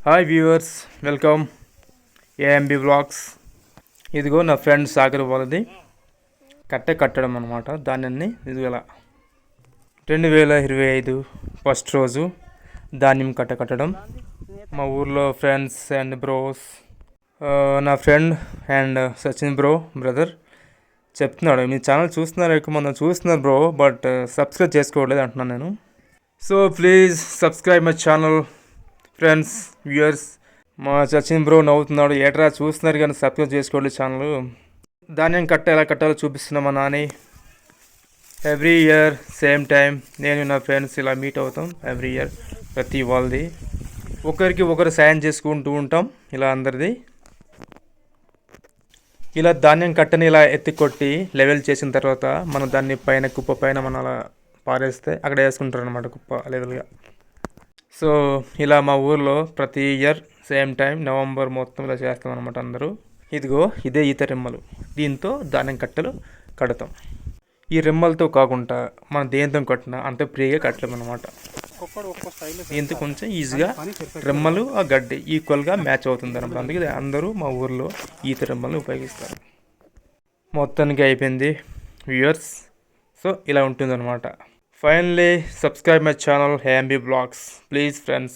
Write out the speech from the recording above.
Hi viewers, welcome AMB blogs. ఇదిగో నా friend Sagar వాళ్ళది కట్టడం అనమాట. ధాన్యాన్ని ఇదిగోలా 2025 ఫస్ట్ రోజు ధాన్యం కట్టడం. మా ఊర్లో ఫ్రెండ్స్ అండ్ బ్రోస్, నా ఫ్రెండ్ అండ్ సచిన్ బ్రదర్ చెప్తున్నాడు, మీ ఛానల్ చూస్తున్నారు, ఎక్కువ మంది చూస్తున్నారు బ్రో, బట్ సబ్స్క్రైబ్ చేసుకోవట్లేదు అంటున్నాను నేను. So please subscribe my channel friends, viewers. మా సచిన్ బ్రో నవ్వుతున్నాడు, ఏట్రా చూస్తున్నారు కానీ సబ్స్క్రైబ్ చేసుకోండి ఛానల్. ధాన్యం ఎలా కట్టాలో చూపిస్తున్నాం మా Nani. Every year same time నేను నా ఫ్రెండ్స్ ఇలా మీట్ అవుతాం ఎవ్రీ ఇయర్. ప్రతి వాళ్ళది ఒకరికి ఒకరు సాయం చేసుకుంటూ ఉంటాం. ఇలా అందరిది ఇలా ధాన్యం కట్టని ఇలా ఎత్తి కొట్టి లెవెల్ చేసిన తర్వాత మనం దాన్ని పైన కుప్ప పైన మనం అలా పారేస్తే అక్కడ వేసుకుంటారు అనమాట, కుప్ప లెవెల్గా. సో ఇలా మా ఊర్లో ప్రతి ఇయర్ సేమ్ టైం నవంబర్ మొత్తం ఇలా చేస్తాం అనమాట అందరూ. ఇదిగో ఇదే ఈత రెమ్మలు, దీంతో ధాన్యం కట్టలు కడతాం. ఈ రెమ్మలతో కాకుండా మనం దేంతో కట్టినా అంత ఫ్రీగా కట్టలేము అనమాట. దీంతో కొంచెం ఈజీగా రెమ్మలు ఆ గడ్డి ఈక్వల్గా మ్యాచ్ అవుతుంది అనమాట. అందుకే అందరూ మా ఊర్లో ఈత రెమ్మల్ని ఉపయోగిస్తారు. మొత్తానికి అయిపోయింది వ్యూయర్స్. సో ఇలా ఉంటుంది అనమాట. Finally, subscribe my channel AMB Vlogs. Please friends.